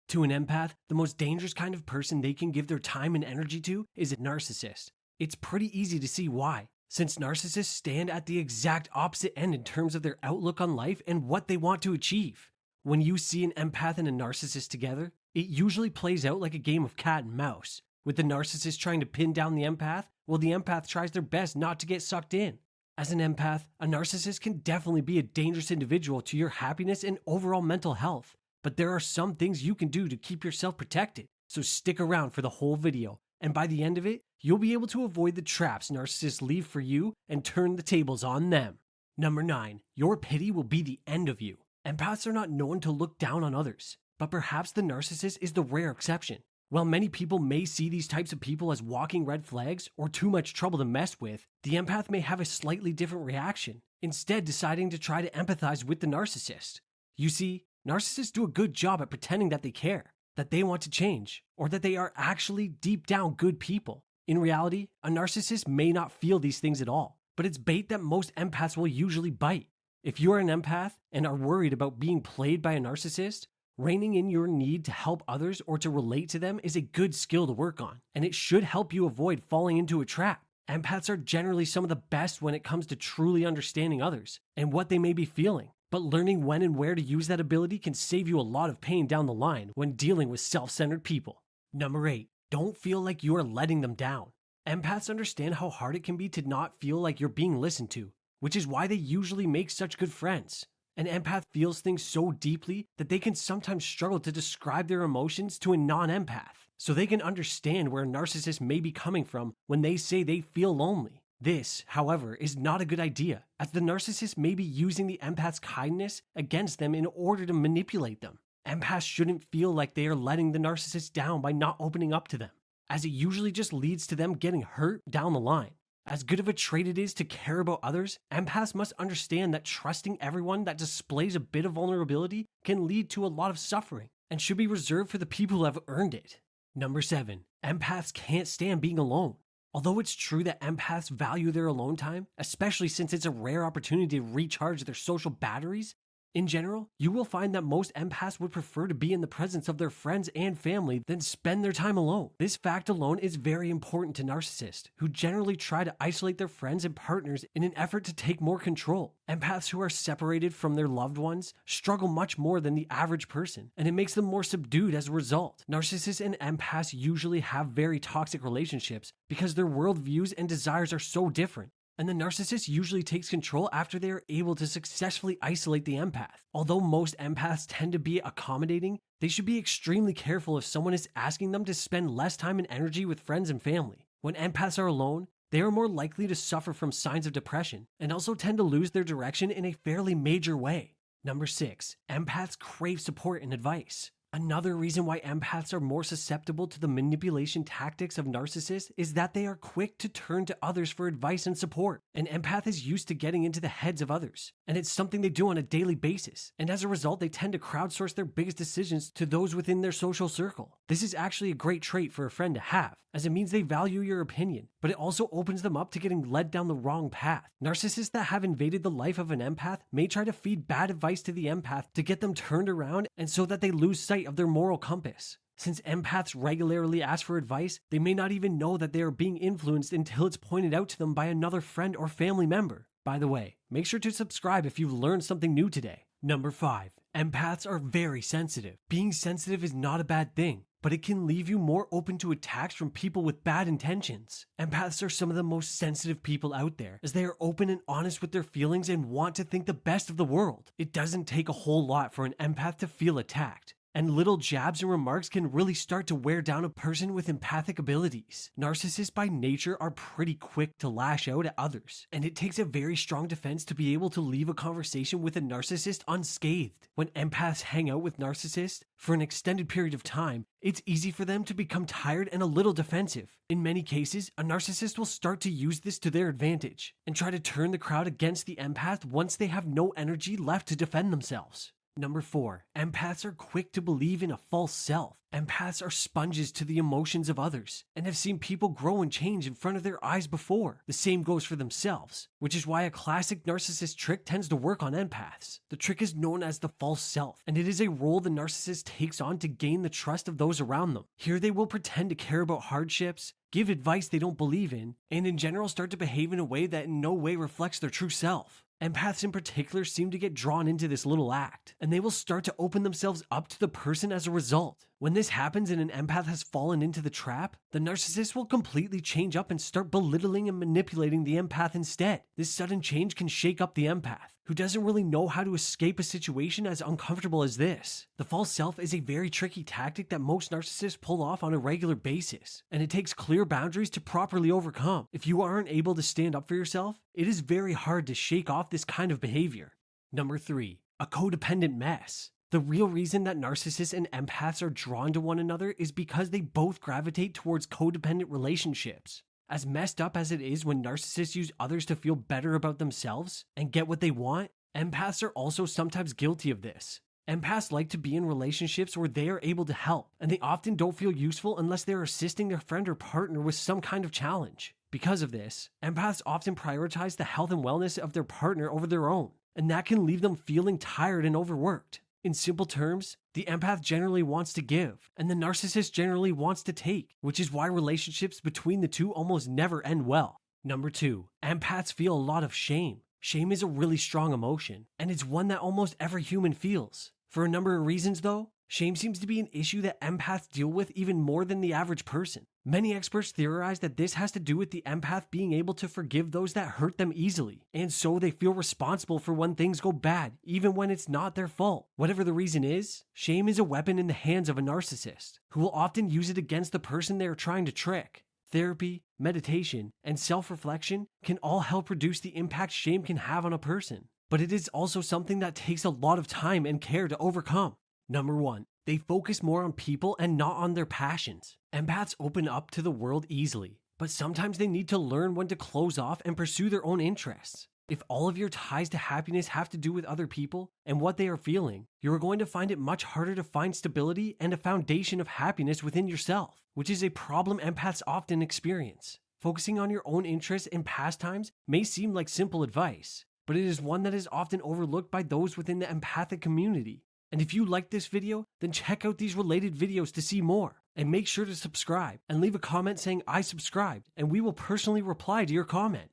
To an empath, the most dangerous kind of person they can give their time and energy to is a narcissist. It's pretty easy to see why, since narcissists stand at the exact opposite end in terms of their outlook on life and what they want to achieve. When you see an empath and a narcissist together, it usually plays out like a game of cat and mouse, with the narcissist trying to pin down the empath while the empath tries their best not to get sucked in. As an empath, a narcissist can definitely be a dangerous individual to your happiness and overall mental health, but there are some things you can do to keep yourself protected, so stick around for the whole video, and by the end of it, you'll be able to avoid the traps narcissists leave for you and turn the tables on them. Number 9. Your pity will be the end of you. Empaths are not known to look down on others, but perhaps the narcissist is the rare exception. While many people may see these types of people as walking red flags or too much trouble to mess with, the empath may have a slightly different reaction, instead deciding to try to empathize with the narcissist. You see, narcissists do a good job at pretending that they care, that they want to change, or that they are actually deep down good people. In reality, a narcissist may not feel these things at all, but it's bait that most empaths will usually bite. If you are an empath and are worried about being played by a narcissist, reining in your need to help others or to relate to them is a good skill to work on, and it should help you avoid falling into a trap. Empaths are generally some of the best when it comes to truly understanding others and what they may be feeling. But learning when and where to use that ability can save you a lot of pain down the line when dealing with self-centered people. Number 8. Don't feel like you are letting them down. Empaths understand how hard it can be to not feel like you're being listened to, which is why they usually make such good friends. An empath feels things so deeply that they can sometimes struggle to describe their emotions to a non-empath, so they can understand where a narcissist may be coming from when they say they feel lonely. This, however, is not a good idea, as the narcissist may be using the empath's kindness against them in order to manipulate them. Empaths shouldn't feel like they are letting the narcissist down by not opening up to them, as it usually just leads to them getting hurt down the line. As good of a trait it is to care about others, empaths must understand that trusting everyone that displays a bit of vulnerability can lead to a lot of suffering, and should be reserved for the people who have earned it. Number 7. Empaths can't stand being alone. Although it's true that empaths value their alone time, especially since it's a rare opportunity to recharge their social batteries, in general, you will find that most empaths would prefer to be in the presence of their friends and family than spend their time alone. This fact alone is very important to narcissists, who generally try to isolate their friends and partners in an effort to take more control. Empaths who are separated from their loved ones struggle much more than the average person, and it makes them more subdued as a result. Narcissists and empaths usually have very toxic relationships because their worldviews and desires are so different. And the narcissist usually takes control after they are able to successfully isolate the empath. Although most empaths tend to be accommodating, they should be extremely careful if someone is asking them to spend less time and energy with friends and family. When empaths are alone, they are more likely to suffer from signs of depression and also tend to lose their direction in a fairly major way. Number 6. Empaths crave support and advice. Another reason why empaths are more susceptible to the manipulation tactics of narcissists is that they are quick to turn to others for advice and support. An empath is used to getting into the heads of others, and it's something they do on a daily basis. And as a result, they tend to crowdsource their biggest decisions to those within their social circle. This is actually a great trait for a friend to have, as it means they value your opinion, but it also opens them up to getting led down the wrong path. Narcissists that have invaded the life of an empath may try to feed bad advice to the empath to get them turned around and so that they lose sight of their moral compass. Since empaths regularly ask for advice, they may not even know that they are being influenced until it's pointed out to them by another friend or family member. By the way, make sure to subscribe if you've learned something new today. Number 5. Empaths are very sensitive. Being sensitive is not a bad thing, but it can leave you more open to attacks from people with bad intentions. Empaths are some of the most sensitive people out there, as they are open and honest with their feelings and want to think the best of the world. It doesn't take a whole lot for an empath to feel attacked, and little jabs and remarks can really start to wear down a person with empathic abilities. Narcissists by nature are pretty quick to lash out at others, and it takes a very strong defense to be able to leave a conversation with a narcissist unscathed. When empaths hang out with narcissists for an extended period of time, it's easy for them to become tired and a little defensive. In many cases, a narcissist will start to use this to their advantage and try to turn the crowd against the empath once they have no energy left to defend themselves. Number 4, empaths are quick to believe in a false self. Empaths are sponges to the emotions of others and have seen people grow and change in front of their eyes before. The same goes for themselves, which is why a classic narcissist trick tends to work on empaths. The trick is known as the false self, and it is a role the narcissist takes on to gain the trust of those around them. Here they will pretend to care about hardships, give advice they don't believe in, and in general start to behave in a way that in no way reflects their true self. Empaths in particular seem to get drawn into this little act, and they will start to open themselves up to the person as a result. When this happens and an empath has fallen into the trap, the narcissist will completely change up and start belittling and manipulating the empath instead. This sudden change can shake up the empath, who doesn't really know how to escape a situation as uncomfortable as this. The false self is a very tricky tactic that most narcissists pull off on a regular basis, and it takes clear boundaries to properly overcome. If you aren't able to stand up for yourself, it is very hard to shake off this kind of behavior. Number 3, a codependent mess. The real reason that narcissists and empaths are drawn to one another is because they both gravitate towards codependent relationships. As messed up as it is when narcissists use others to feel better about themselves and get what they want, empaths are also sometimes guilty of this. Empaths like to be in relationships where they are able to help, and they often don't feel useful unless they're assisting their friend or partner with some kind of challenge. Because of this, empaths often prioritize the health and wellness of their partner over their own, and that can leave them feeling tired and overworked. In simple terms, the empath generally wants to give, and the narcissist generally wants to take, which is why relationships between the two almost never end well. Number 2, empaths feel a lot of shame. Shame is a really strong emotion, and it's one that almost every human feels. For a number of reasons though, shame seems to be an issue that empaths deal with even more than the average person. Many experts theorize that this has to do with the empath being able to forgive those that hurt them easily, and so they feel responsible for when things go bad, even when it's not their fault. Whatever the reason is, shame is a weapon in the hands of a narcissist, who will often use it against the person they are trying to trick. Therapy, meditation, and self-reflection can all help reduce the impact shame can have on a person, but it is also something that takes a lot of time and care to overcome. Number 1, they focus more on people and not on their passions. Empaths open up to the world easily, but sometimes they need to learn when to close off and pursue their own interests. If all of your ties to happiness have to do with other people and what they are feeling, you are going to find it much harder to find stability and a foundation of happiness within yourself, which is a problem empaths often experience. Focusing on your own interests and pastimes may seem like simple advice, but it is one that is often overlooked by those within the empathic community. And if you liked this video, then check out these related videos to see more. And make sure to subscribe and leave a comment saying I subscribed, and we will personally reply to your comment.